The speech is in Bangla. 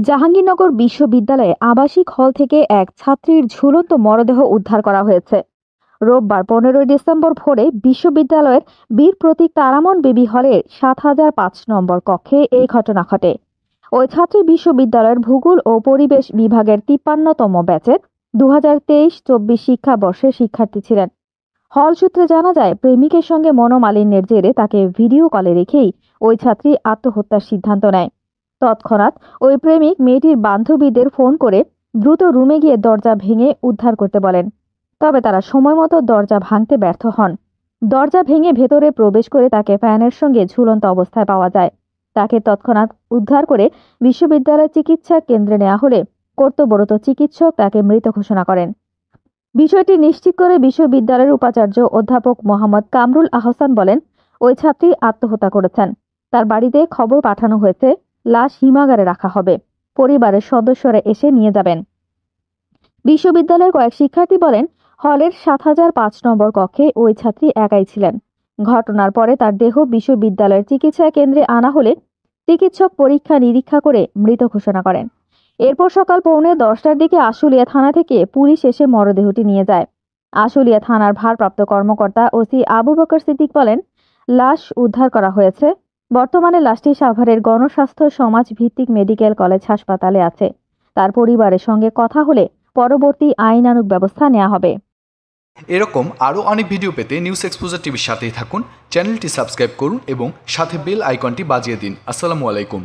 জাহাঙ্গীরনগর বিশ্ববিদ্যালয়ে আবাসিক হল থেকে এক ছাত্রীর ঝুলন্ত মরদেহ উদ্ধার করা হয়েছে। রোববার 15 ডিসেম্বর ভোরে বিশ্ববিদ্যালয়ের বীর প্রতীক তারামন বেবি হলের 7005 নম্বর কক্ষে এই ঘটনা ঘটে। ওই ছাত্রী বিশ্ববিদ্যালয়ের ভূগোল ও পরিবেশ বিভাগের 53তম ব্যাচের 2023-24 শিক্ষাবর্ষের শিক্ষার্থী ছিলেন। হল সূত্রে জানা যায়, প্রেমিকের সঙ্গে মনোমালিন্যের জেরে তাকে ভিডিও কলে রেখেই ওই ছাত্রী আত্মহত্যার সিদ্ধান্ত নেয়। তৎক্ষণাৎ ওই প্রেমিক মেয়েটির বান্ধবীদের ফোন করে দ্রুত রুমে গিয়ে দরজা ভেঙে উদ্ধার করতে বলেন। তবে তারা সময়মতো দরজা ভাঙতে ব্যর্থ হন। দরজা ভেঙে ভেতরে প্রবেশ করে তাকে ফ্যানের সঙ্গে ঝুলন্ত অবস্থায় পাওয়া যায়। তাকে তৎক্ষণাৎ উদ্ধার করে বিশ্ববিদ্যালয় চিকিৎসা কেন্দ্রে নেওয়া হলে কর্তব্যরত চিকিৎসক তাকে মৃত ঘোষণা করেন। বিষয়টি নিশ্চিত করে বিশ্ববিদ্যালয়ের উপাচার্য অধ্যাপক মোহাম্মদ কামরুল আহসান বলেন, ওই ছাত্রী আত্মহত্যা করেছেন। তার বাড়িতে খবর পাঠানো হয়েছে, লাশ হিমাগারে রাখা হবে, পরিবারের সদস্যরা এসে নিয়ে যাবেন। বিশ্ববিদ্যালয়ের কয়েক শিক্ষার্থী বলেন, হলের 7005 নম্বর কক্ষে ওই ছাত্রী একাই ছিলেন। ঘটনার পরে তার দেহ বিশ্ববিদ্যালয়ের চিকিৎসা কেন্দ্রে আনা হলে চিকিৎসক পরীক্ষা নিরীক্ষা করে মৃত ঘোষণা করেন। এরপর সকাল 10:45টার দিকে আশুলিয়া থানা থেকে পুলিশ এসে মরদেহটি নিয়ে যায়। আশুলিয়া থানার ভারপ্রাপ্ত কর্মকর্তা ওসি আবু বকর সিদ্দিক বলেন, লাশ উদ্ধার করা হয়েছে। বর্তমানে লাশটি সাভারের গণস্বাস্থ্য সমাজ ভিত্তিক মেডিকেল কলেজ হাসপাতালে আছে। তার পরিবারের সঙ্গে কথা হলে পরবর্তী আইনানুগ ব্যবস্থা নেওয়া হবে। এরকম আরও অনেক ভিডিও পেতে নিউজ এক্সপোজার টিভির সাথেই থাকুন। চ্যানেলটি সাবস্ক্রাইব করুন এবং সাথে বেল আইকনটি বাজিয়ে দিন। আসসালামু আলাইকুম।